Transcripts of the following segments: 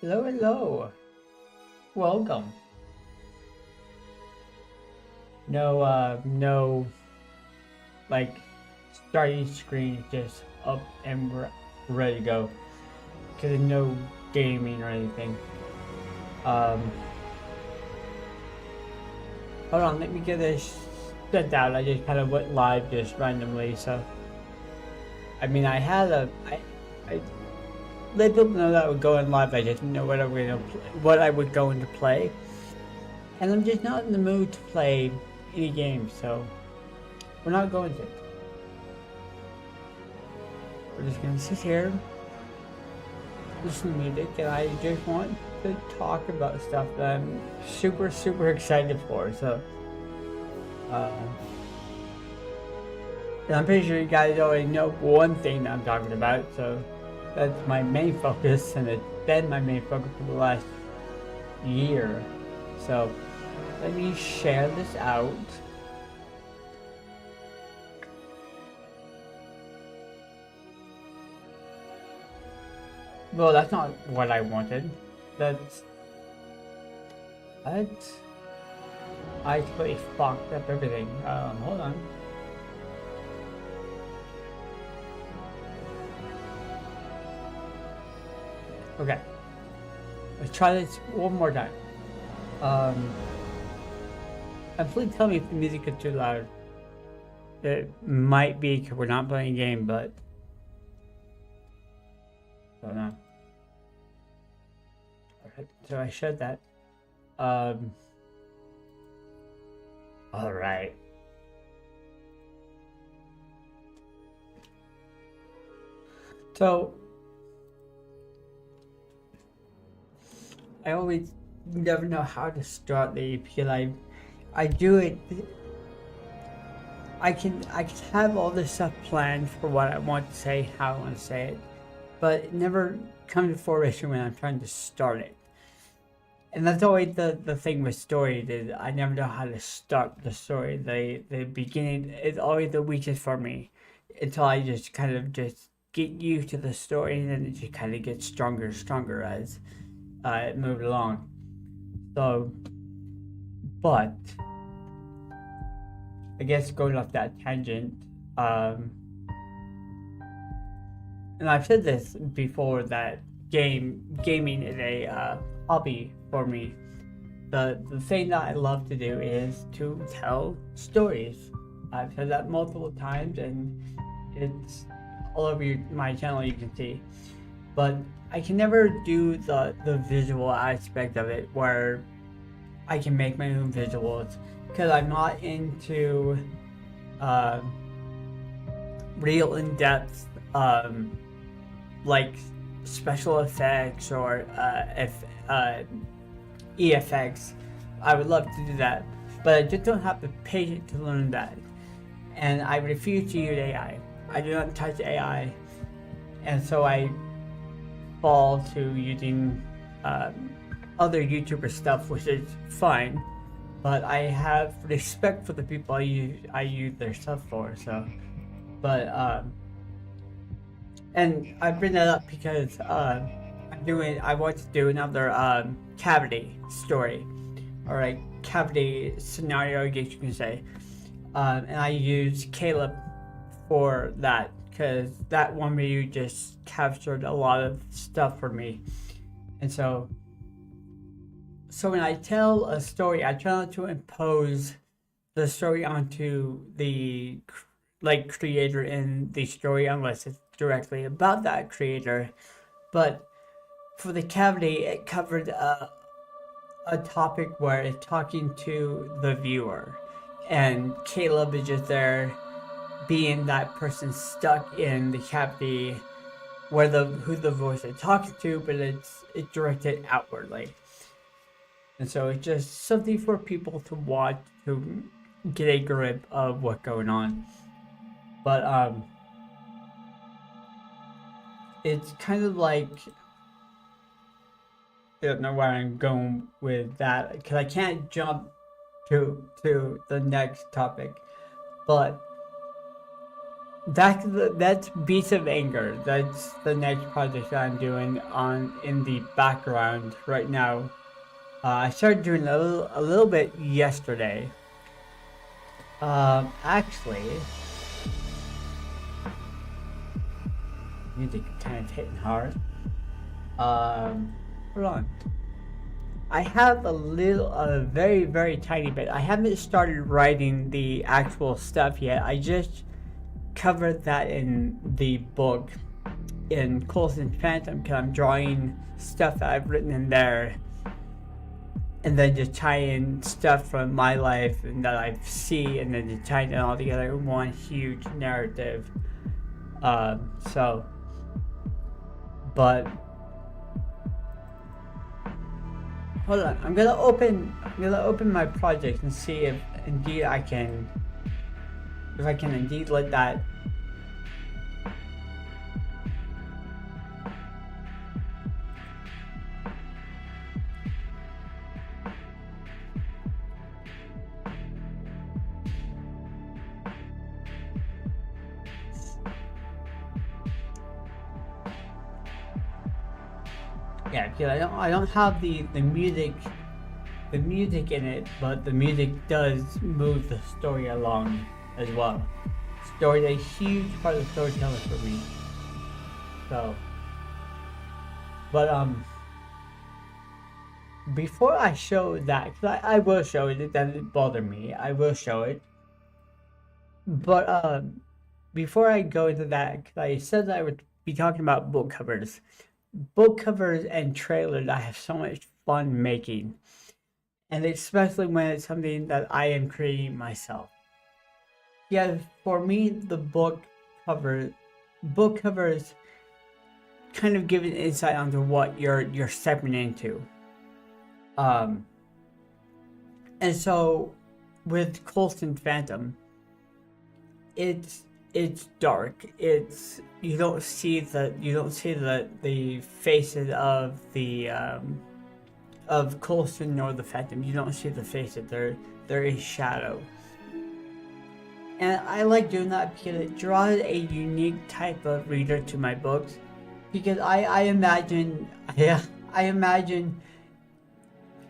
Hello, hello. Welcome. No, like, starting screen is just up and ready to go. Because there's no gaming or anything. Um, Hold on, let me get this set out. I just kind of went live just randomly, so. I mean, I let people know that I would go in live. I just didn't know what I would go into play. And I'm just not in the mood to play any games, so we're not going to. We're just gonna sit here, listen to music, and I just want to talk about stuff that I'm super excited for. So, uh, and I'm pretty sure you guys already know one thing that I'm talking about. So that's my main focus, and it's been my main focus for the last year. So let me share this out. Well, that's not what I wanted. That's... What? I totally fucked up everything. Hold on. Okay. Let's try this one more time. And please tell me if the music is too loud. It might be because we're not playing a game, but... don't know. Okay, so I showed that. Alright. So... I always never know how to start the because I do it. I can have all this stuff planned for what I want to say, how I want to say it, but it never comes to fruition when I'm trying to start it. And that's always the thing with stories is I never know how to start the story. The beginning is always the weakest for me until I just kind of just get used to the story, and then it just kind of gets stronger and stronger as it moved along. So, but I guess going off that tangent, and I've said this before that gaming is a hobby for me. The thing that I love to do is to tell stories. I've said that multiple times, and it's all over my channel. You can see, but I can never do the visual aspect of it where I can make my own visuals because I'm not into real in-depth like special effects or EFX. I would love to do that, but I just don't have the patience to learn that, and I refuse to use AI. I do not touch AI, and so I fall to using other YouTuber stuff, which is fine, but I have respect for the people I use their stuff for. So, but and I bring that up because I want to do another cavity story, or a cavity scenario, I guess you can say, and I use Caleb for that because that one video just captured a lot of stuff for me. And so when I tell a story, I try not to impose the story onto the creator in the story unless it's directly about that creator. But for the cavity, it covered a topic where it's talking to the viewer, and Caleb is just there being that person stuck in the cavity where who the voice is talking to, but it's directed outwardly. And so it's just something for people to watch to get a grip of what's going on. But it's kind of like, I don't know where I'm going with that because I can't jump to the next topic, but that's Beats of Anger. That's the next project that I'm doing on in the background right now. I started doing a little bit yesterday. Actually, music kind of hitting hard. Hold on. I have a very, very tiny bit. I haven't started writing the actual stuff yet. I just covered that in the book in Coulson Phantom because I'm drawing stuff that I've written in there and then just tie in stuff from my life and that I see and then just tie it all together in one huge narrative. So, but hold on, I'm gonna open my project and see if indeed I can indeed let that. Yeah, because I don't have the music in it, but the music does move the story along as well. Story is a huge part of storytelling for me. So, but before I show that, cause I will show it. It doesn't bother me. I will show it. But before I go into that, cause I said that I would be talking about book covers and trailers. I have so much fun making, and especially when it's something that I am creating myself. Yeah, for me, the book covers kind of give an insight onto what you're stepping into. Um, and so with Coulson Phantom, it's dark. It's you don't see the faces of the of Coulson nor the Phantom. You don't see the faces. There is shadow. And I like doing that because it draws a unique type of reader to my books. Because I imagine, yeah, I imagine,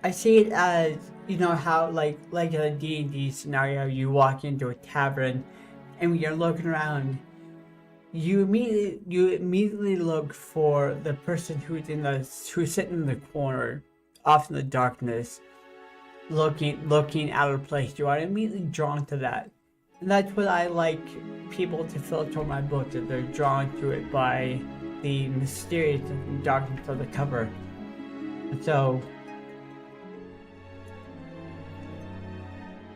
I see it as, you know, how like a D&D scenario, you walk into a tavern and when you're looking around, you immediately look for the person who's sitting in the corner, off in the darkness, looking out of place. You are immediately drawn to that. And that's what I like people to filter my book, that they're drawn to it by the mysterious darkness of the cover. And so,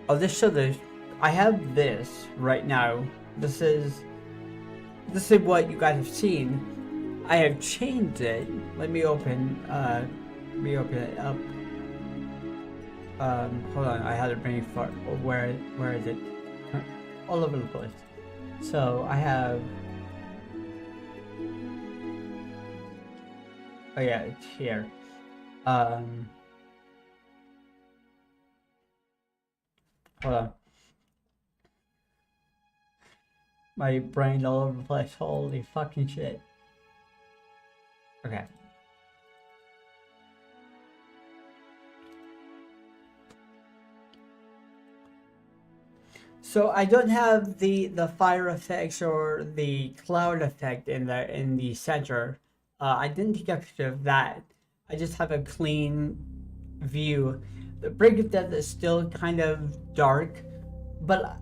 I'll just show this. I have this right now. This is what you guys have seen. I have changed it. Let me open it up. Hold on, I had to bring it far. Where is it? All over the place. So I have. Oh yeah, it's here. Hold on. My brain all over the place. Holy fucking shit. Okay. So I don't have the fire effects or the cloud effect in the center. I didn't take a picture of that. I just have a clean view. The Brink of Death is still kind of dark, but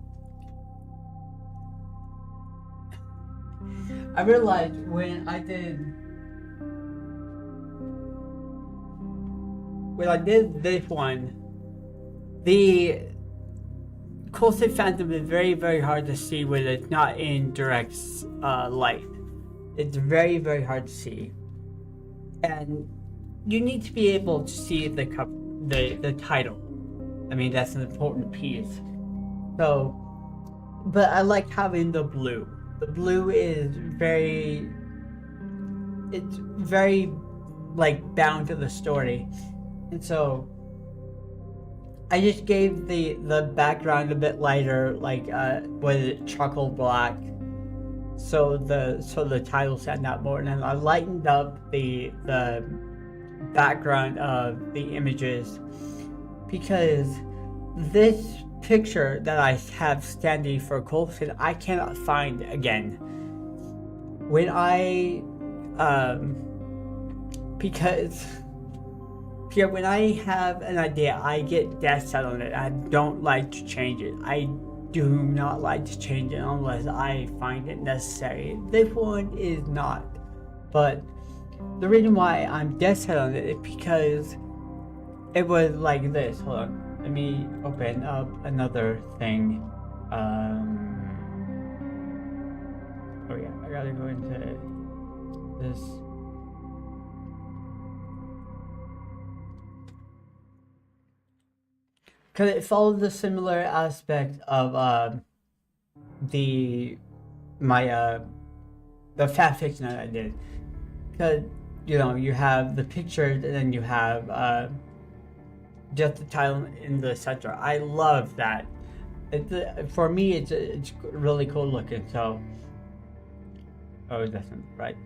I realized when I did this one, the Coulson Phantom is very, very hard to see when it's not in direct light. It's very, very hard to see, and you need to be able to see the title. I mean, that's an important piece. So, but I like having the blue. The blue is it's very like bound to the story, and so I just gave the background a bit lighter, like was it charcoal black, so the title stand out more, and then I lightened up the background of the images because this picture that I have standing for Coulson I cannot find again. When I because when I have an idea, I get dead set on it. I don't like to change it. I do not like to change it unless I find it necessary. This one is not. But the reason why I'm dead set on it is because it was like this. Hold on. Let me open up another thing. Oh yeah, I gotta go into this. Because it followed the similar aspect of the my the fan fiction that I did. Because you have the pictures and then you have just the title in the center. I love that. For me, it's really cool looking. So, oh, it doesn't right.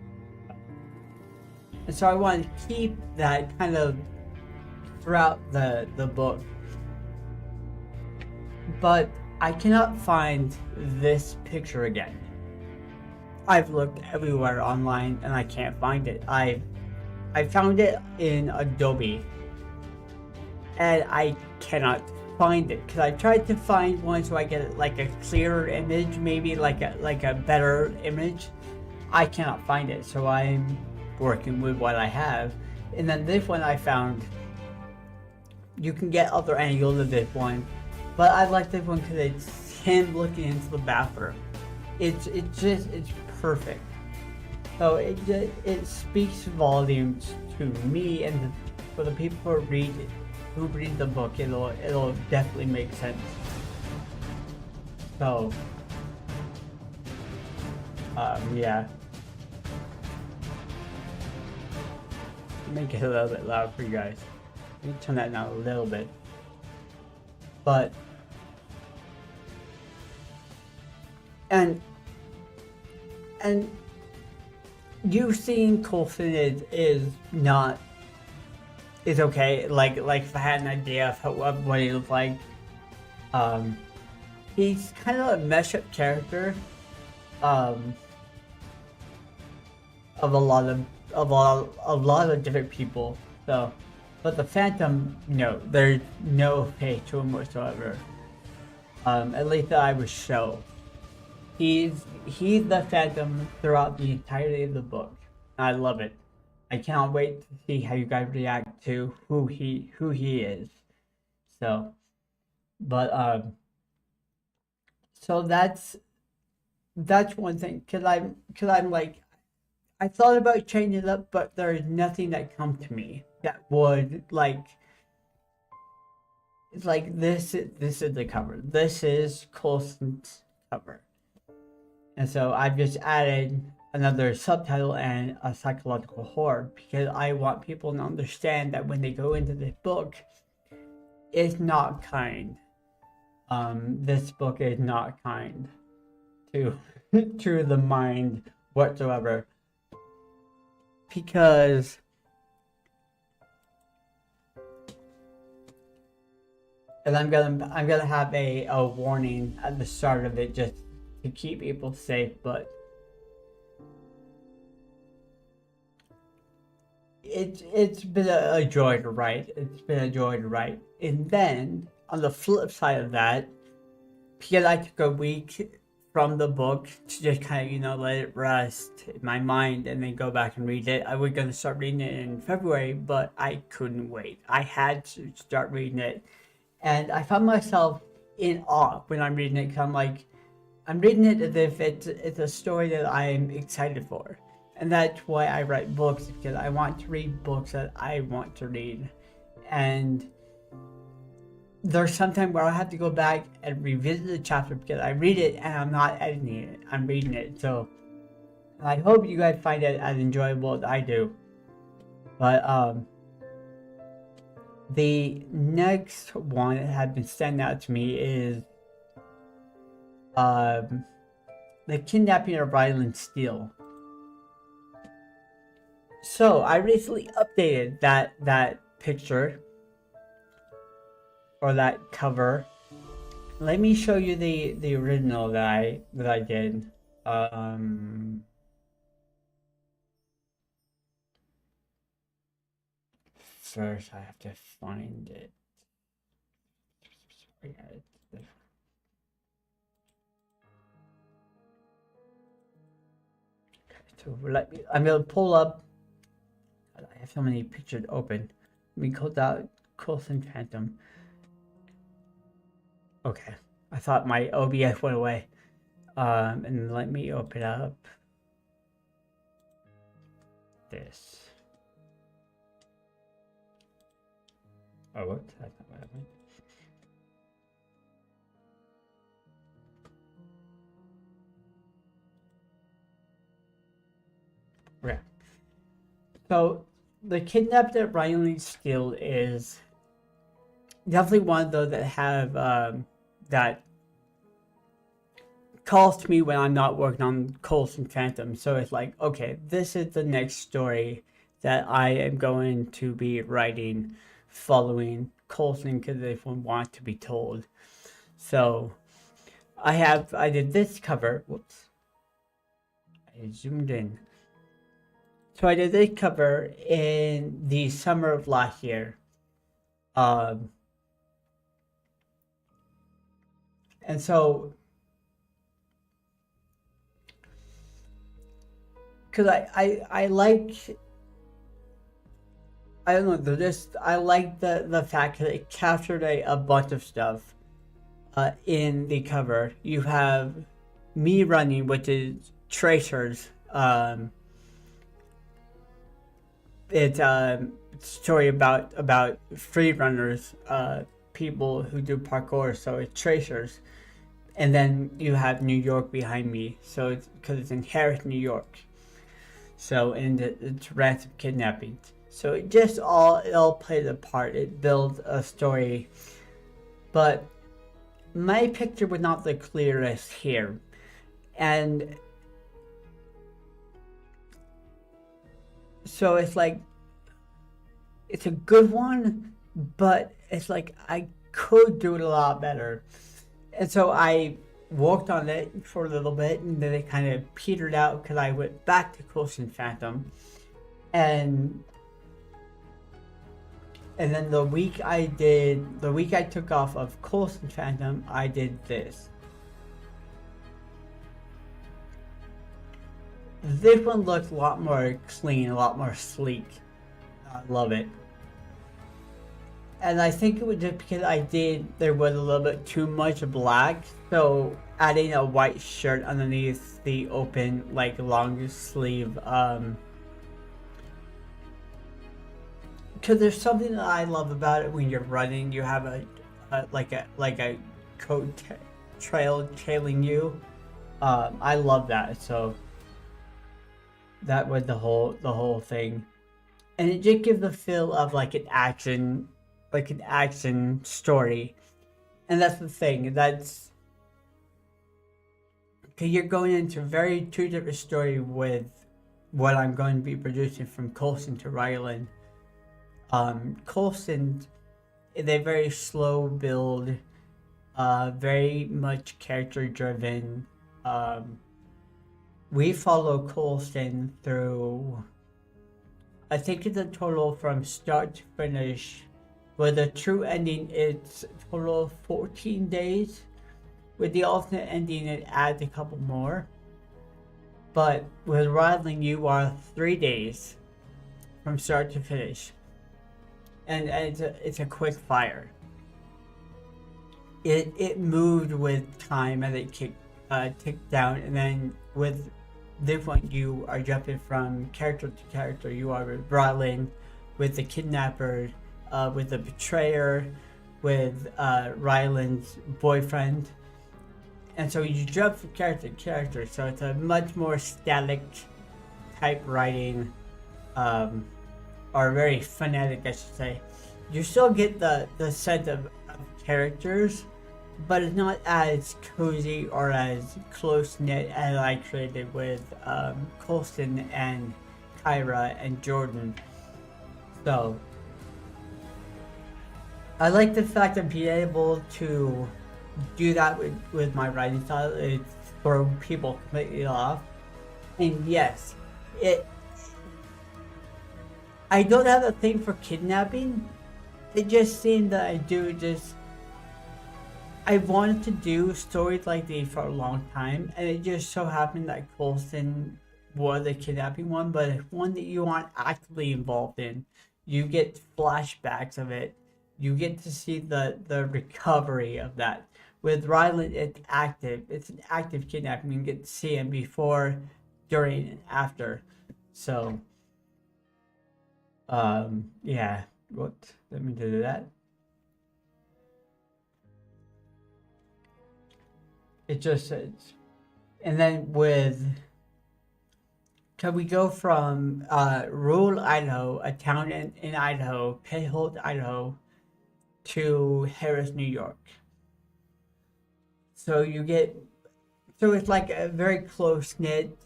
And so I want to keep that kind of throughout the book. But I cannot find this picture again. I've looked everywhere online and I can't find it. I found it in Adobe and I cannot find it because I tried to find one so I get like a clearer image, maybe like a better image. I cannot find it, so I'm working with what I have. And then this one I found, you can get other angles of this one, but I like this one because it's him looking into the bathroom. It's perfect. So it speaks volumes to me, and for the people who read the book, it'll definitely make sense. So yeah. Make it a little bit loud for you guys. Let me turn that down a little bit. But and you seeing Coulson is okay. Like if I had an idea of what he looked like, he's kind of a mashup character, of a lot of different people. So, but the Phantom, there's no fate to him whatsoever. At least that I was shown. He's the Phantom throughout the entirety of the book. I love it. I cannot wait to see how you guys react to who he is. So, but so that's one thing. Cause I'm like, I thought about changing it up, but there's nothing that come to me that would it's like this is the cover. This is Coulson's cover. And so I've just added another subtitle and a psychological horror because I want people to understand that when they go into this book, it's not kind. This book is not kind to to the mind whatsoever. Because and I'm gonna have a warning at the start of it just to keep people safe, but it's been a joy to write. It's been a joy to write. And then on the flip side of that, because I took a week from the book to just kind of let it rest in my mind and then go back and read it. I was gonna start reading it in February, but I couldn't wait. I had to start reading it, and I found myself in awe when I'm reading it because I'm reading it as if it's a story that I'm excited for. And that's why I write books, because I want to read books that I want to read. And there's sometimes where I have to go back and revisit the chapter because I read it and I'm not editing it. I'm reading it. So I hope you guys find it as enjoyable as I do. But the next one that has been standing out to me is The Kidnapping of Ryland Steele. So I recently updated that picture or that cover. Let me show you the original that I did. First I have to find it. So I'm gonna pull up. I have so many pictures open. Let me close out Coulson Phantom. Okay, I thought my OBS went away. And let me open up this. Oh, whoops, that's not what I meant. Okay. So the Kidnapped at Ryland Steele is definitely one of those that have that calls to me when I'm not working on Coulson Phantom. So it's like, okay, this is the next story that I am going to be writing following Coulson because this one wants to be told. So I did this cover. Whoops. I zoomed in. So I did this cover in the summer of last year. And so, because I like, I don't know, I like the fact that it captured a bunch of stuff in the cover. You have me running, which is Tracers. It's a story about free runners, people who do parkour. So it's Tracers, and then you have New York behind me. So it's because it's in Harris, New York. So and it's ransom kidnapping. So it just it all plays a part. It builds a story, but my picture was not the clearest here, and so it's like, it's a good one, but it's like I could do it a lot better. And so I worked on it for a little bit, and then it kind of petered out because I went back to Coulson Phantom. And then the week I took off of Coulson Phantom, I did this. This one looks a lot more clean, a lot more sleek. I love it. And I think it was just because there was a little bit too much black. So adding a white shirt underneath the open, like long sleeve, because there's something that I love about it. When you're running, you have a coat trail trailing you. I love that. So that was the whole thing, and it just gives the feel of like an action story. And that's the thing, that's because you're going into two different stories with what I'm going to be producing from Coulson to Ryland. Coulson is a very slow build, very much character driven. We follow Coulson through, I think it's a total from start to finish, where the true ending is a total of 14 days. With the alternate ending, it adds a couple more. But with Ryland, you are 3 days from start to finish. And it's a quick fire. It moved with time as it ticked down, and then with this one you are jumping from character to character. You are with Ryland, with the kidnapper, with the betrayer, with Ryland's boyfriend, and so you jump from character to character. So it's a much more static type writing, or very phonetic, I should say. You still get the sense of characters, but it's not as cozy or as close knit as I created with Colson and Kyra and Jordan. So I like the fact of being able to do that with my writing style. It's throw people completely off. And yes, it. I don't have a thing for kidnapping. It just seemed that I do just. I wanted to do stories like these for a long time, and it just so happened that Colson was a kidnapping one, but it's one that you aren't actively involved in. You get flashbacks of it. You get to see the recovery of that. With Ryland, it's active. It's an active kidnapping. You get to see him before, during, and after. So, yeah. What? Let me do that. It just says, and then with, can we go from rural Idaho, a town in Idaho, Payholt, Idaho, to Harris, New York. So you get, so it's like a very close knit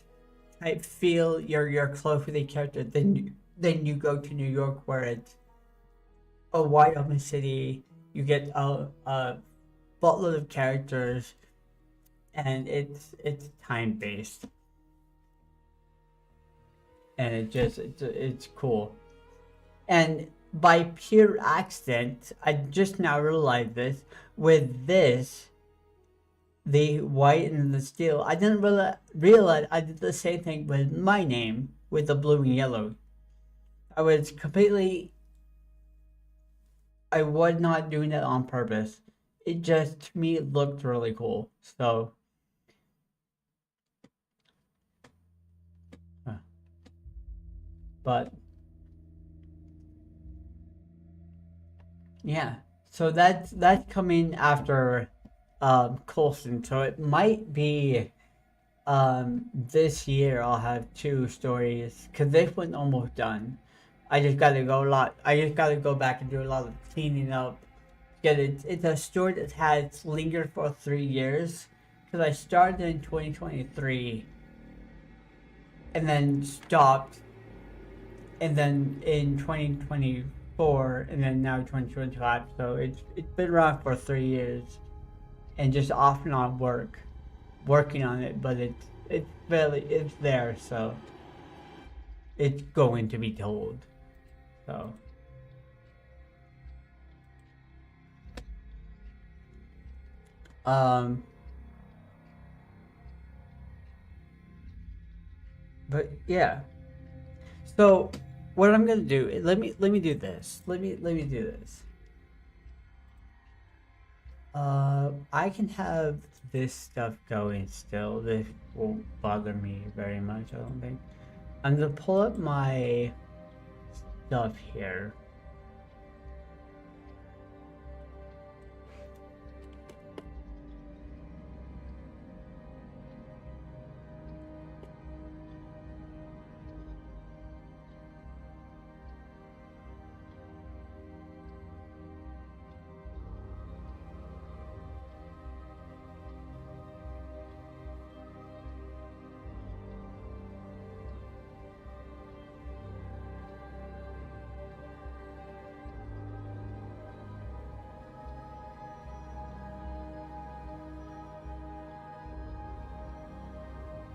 type feel. You're close with a character. Then you go to New York, where it's a wide open city. You get a buttload of characters, and it's time based, and it's cool. And by pure accident, I just now realized this. With this, the white and the steel, I didn't really realize I did the same thing with my name with the blue and yellow. I was completely. I was not doing it on purpose. It just, to me, it looked really cool. So, but yeah. So that's coming after Colson. So it might be this year I'll have two stories, because this one's almost done. I just gotta go back and do a lot of cleaning up. Get it. It's a story that has lingered for 3 years, because I started in 2023 and then stopped, and then in 2024, and then now 2025. So it's been around for 3 years, and just off and on working on it. But it's there, so it's going to be told. So um, but yeah. So what I'm gonna do? Let me do this. Let me do this. I can have this stuff going still. This won't bother me very much, I don't think. I'm gonna pull up my stuff here.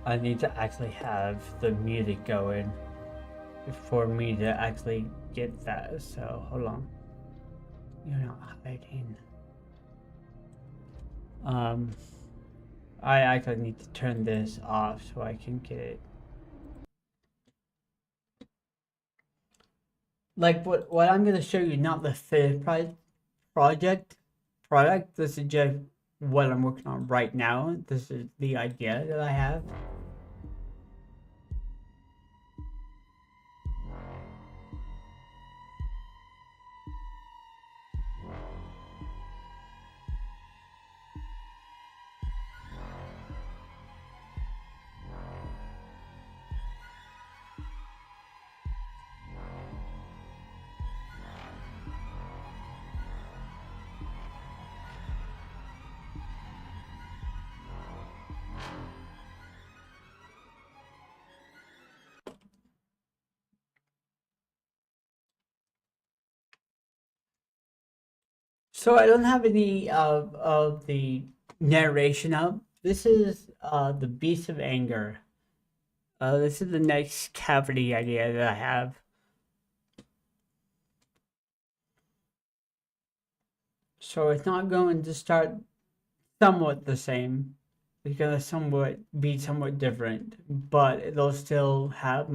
I need to actually have the music going for me to actually get that. So hold on. You're not hiding. I actually need to turn this off so I can get it. Like what I'm gonna show you, not the finished product. This is just what I'm working on right now. This is the idea that I have. So I don't have any of the narration up. This is the Beast of Anger. This is the next cavity idea that I have. So it's not going to start somewhat the same. It's gonna somewhat be somewhat different, but it'll still have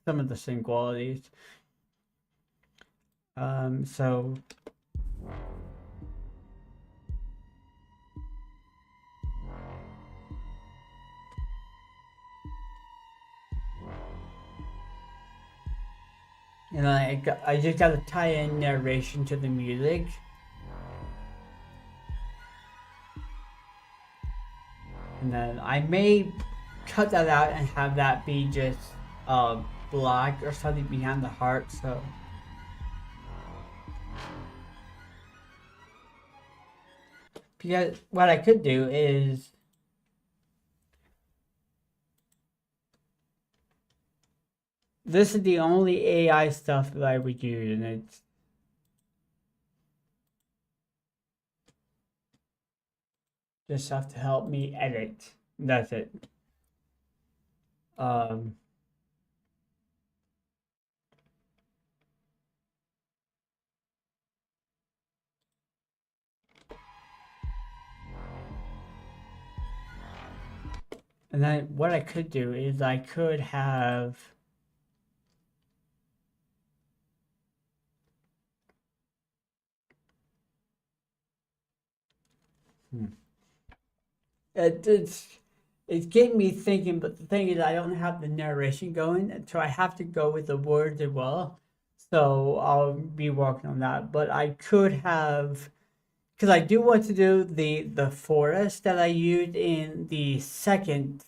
some of the same qualities. So and I just got to tie in narration to the music. And then I may cut that out and have that be just black or something behind the heart. So because what I could do is this is the only AI stuff that I would use, and it's just stuff to help me edit. That's it. Um, and then what I could do is I could have it's getting me thinking, but the thing is I don't have the narration going, so I have to go with the words as well. So I'll be working on that. But I could have, because I do want to do the forest that I used in the second,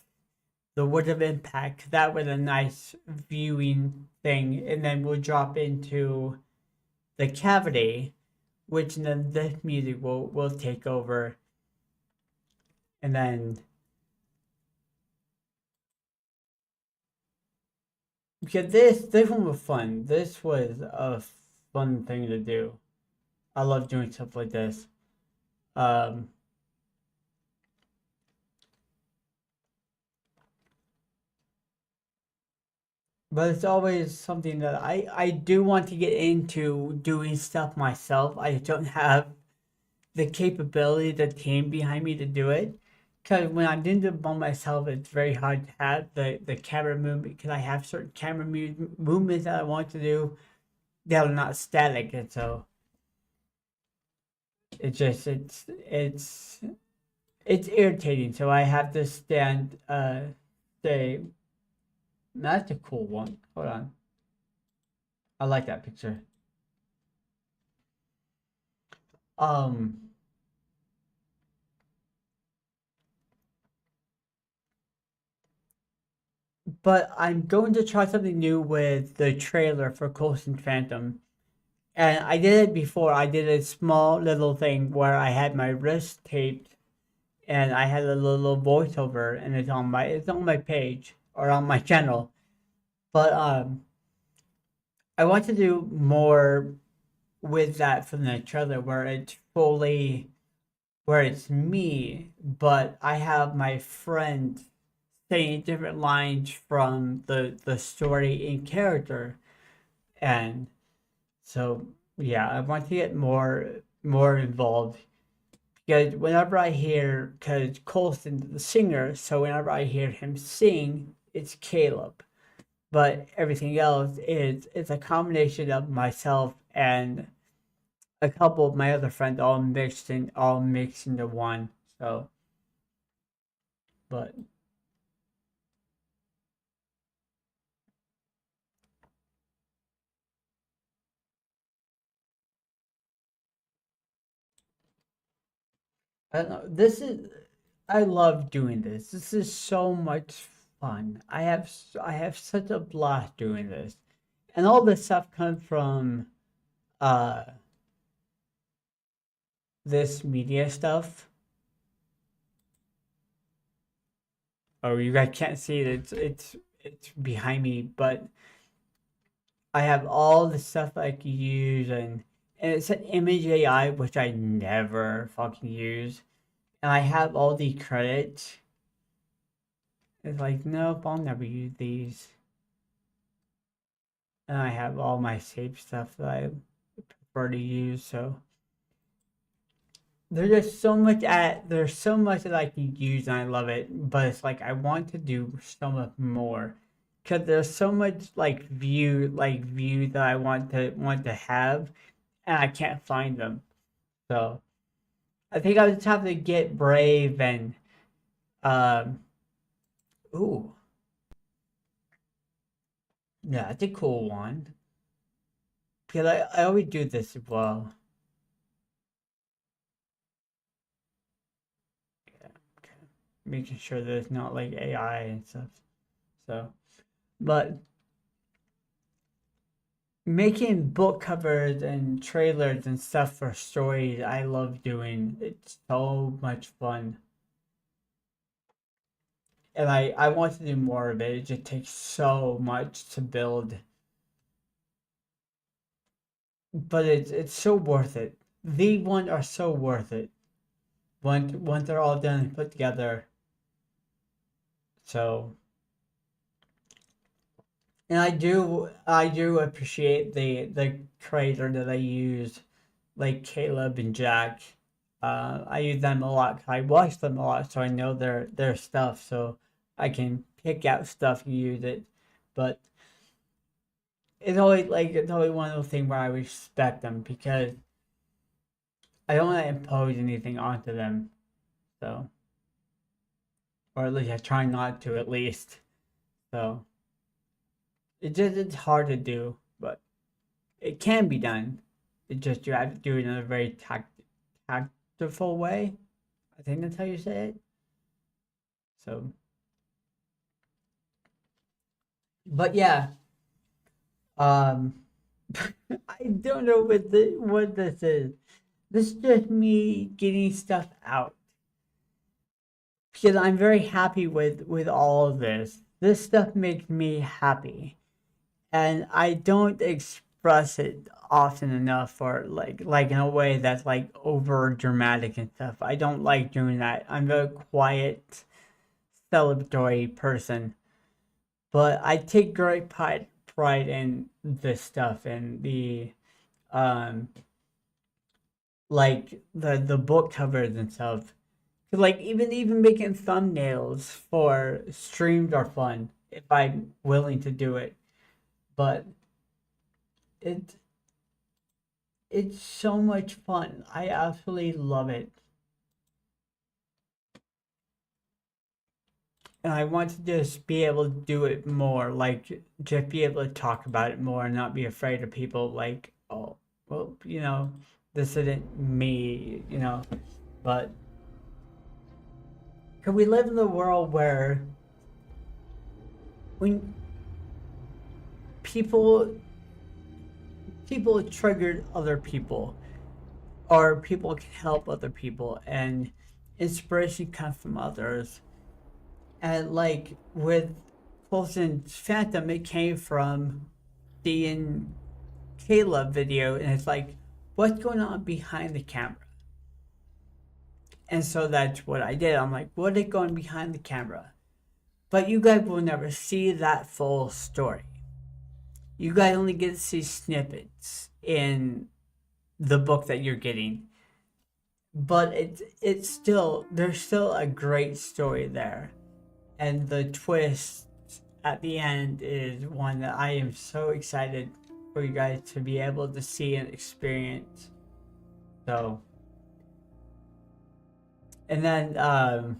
the Words of Impact. That was a nice viewing thing, and then we'll drop into the cavity, which then this music will take over, and then because this one was fun. This was a fun thing to do. I love doing stuff like this. Um, but it's always something that I do want to get into doing stuff myself. I don't have the capability, the team behind me to do it. Because when I'm doing it by myself, it's very hard to have the camera movement. Because I have certain camera movements that I want to do that are not static, and so it's just it's irritating. So I have to say that's a cool one. Hold on, I like that picture. Um, but I'm going to try something new with the trailer for Coulson Phantom. And I did it before. I did a small little thing where I had my wrist taped and I had a little voiceover and it's on my page or on my channel. But I want to do more with that from the trailer where it's fully where it's me, but I have my friend saying different lines from the story in character. And so yeah, I want to get more involved because whenever I hear, because Colson's the singer, so whenever I hear him sing, it's Caleb. But everything else is it's a combination of myself and a couple of my other friends all mixed into one. So, but I don't know. I love doing this. This is so much fun. I have such a blast doing this, and all this stuff comes from uh this media stuff. Oh, you guys can't see it. It's behind me, but I have all the stuff I can use, and it's an image AI, which I never fucking use. And I have all the credits. It's like, nope, I'll never use these. And I have all my saved stuff that I prefer to use, so there's so much that I can use and I love it, but it's like I want to do so much more. Cause there's so much view that I want to have and I can't find them. So I think I just have to get brave and um ooh, yeah, that's a cool one. Because I always do this as well. Yeah, okay. Making sure that it's not like AI and stuff. So but making book covers and trailers and stuff for stories, I love doing. It's so much fun. And I want to do more of it. It just takes so much to build. But it's so worth it. The ones are so worth it. Once they're all done and put together. So and I do appreciate the creator that I use, like Caleb and Jack. I use them a lot. I watch them a lot, so I know their stuff. So I can pick out stuff and use it. But it's always one of those things where I respect them because I don't want to impose anything onto them. So or at least I try not to at least. So it's hard to do, but it can be done. It just you have to do it in a very tactful way. I think that's how you say it. So, but yeah, um, I don't know what this is. This is just me getting stuff out because I'm very happy with all of this. This stuff makes me happy, and I don't express it often enough or like in a way that's like over dramatic and stuff. I don't like doing that. I'm a quiet celebratory person, but I take great pride in this stuff and the um the book covers and stuff. 'Cause, like even making thumbnails for streams are fun if I'm willing to do it. But it it's so much fun. I absolutely love it. And I want to just be able to do it more, like just be able to talk about it more and not be afraid of people like, oh, well, this isn't me, But can we live in a world where when people people triggered other people or people can help other people and inspiration comes from others and like with Close Phantom it came from seeing Caleb video and it's like what's going on behind the camera and so that's what I did. I'm like what is going behind the camera, but you guys will never see that full story. You guys only get to see snippets in the book that you're getting, but it's still there's still a great story there, and the twist at the end is one that I am so excited for you guys to be able to see and experience. So, and then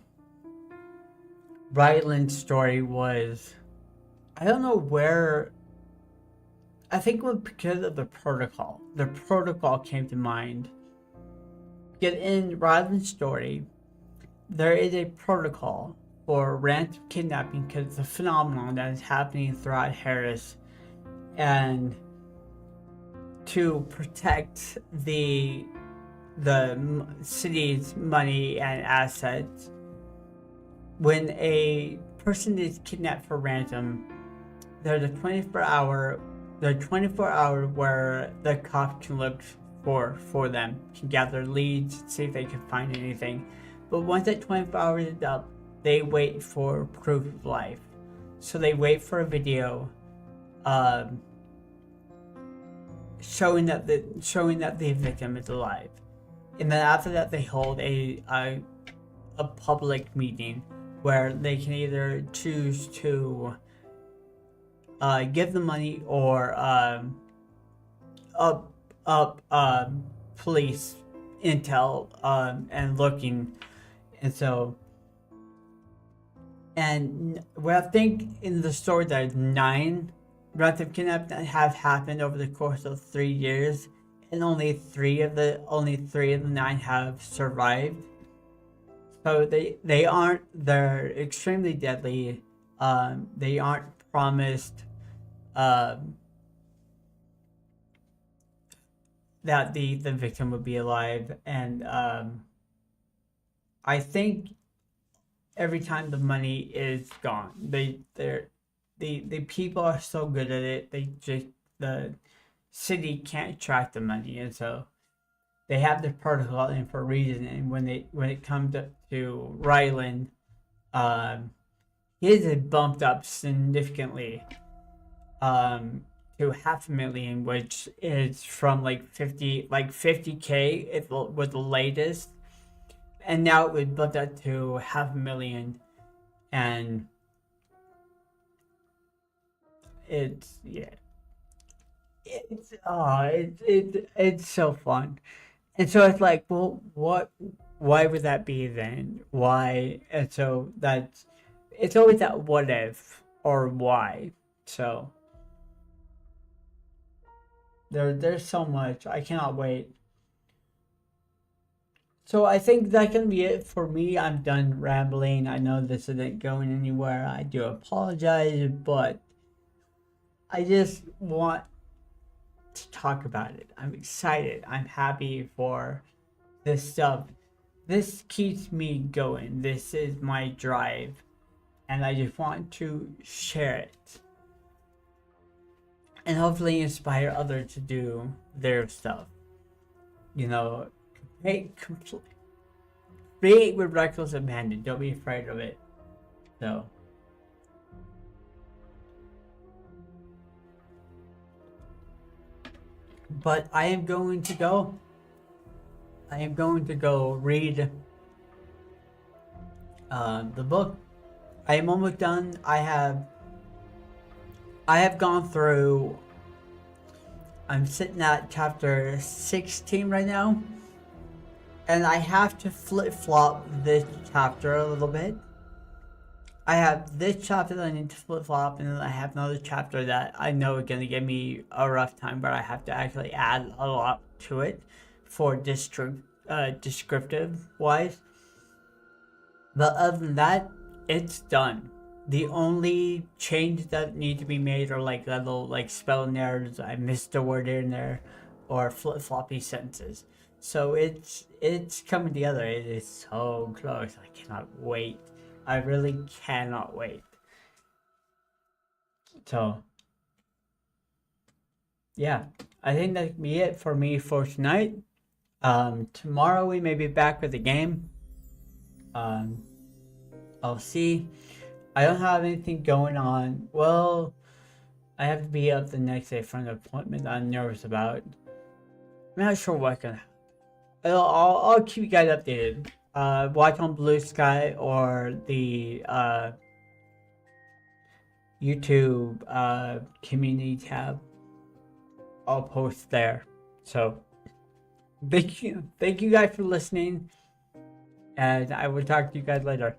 Ryland's story was I don't know where. I think it was because of the protocol. The protocol came to mind. Because in Ryland's story, there is a protocol for random kidnapping because it's a phenomenon that is happening throughout Harris. And to protect the city's money and assets, when a person is kidnapped for ransom, there's a 24 hour where the cop can look for them, can gather leads, see if they can find anything. But once that 24 hours is up, they wait for proof of life. So they wait for a video showing that the victim is alive. And then after that, they hold a public meeting where they can either choose to give the money or police intel and looking. And so, and what I think in the story that 9 breaths of kidnapping have happened over the course of 3 years, and only three of the 9 have survived. So they're extremely deadly. They aren't promised that the victim would be alive, and I think every time the money is gone, the people are so good at it. The city can't track the money, and so they have the protocol in for a reason. And when it comes to Ryland, his is bumped up significantly to $500,000, which is from like 50K it was the latest, and now it would bumped up to $500,000, and it's it's so fun. And so it's like, well, why would that be then? Why? And so it's always that what if or why. So there's so much. I cannot wait. So I think that can be it for me. I'm done rambling. I know this isn't going anywhere. I do apologize, but I just want to talk about it. I'm excited. I'm happy for this stuff. This keeps me going. This is my drive, and I just want to share it and hopefully inspire others to do their stuff. You know, create with reckless abandon. Don't be afraid of it. So. But I am going to go read the book. I am almost done. I have gone through. I'm sitting at chapter 16 right now, and I have to flip-flop this chapter a little bit. I have this chapter that I need to flip-flop, and then I have another chapter that I know is going to give me a rough time, but I have to actually add a lot to it for descriptive wise. But other than that, it's done. The only changes that need to be made are like little like spelling errors, I missed a word in there, or flip-floppy sentences. So it's coming together. It is so close. I cannot wait. I really cannot wait. So yeah, I think that can be it for me for tonight. Tomorrow we may be back with the game. I'll see. I don't have anything going on. Well, I have to be up the next day for an appointment I'm nervous about. I'm not sure what's gonna happen. I'll keep you guys updated. Watch on Blue Sky or the YouTube community tab. I'll post there. So thank you guys for listening, and I will talk to you guys later.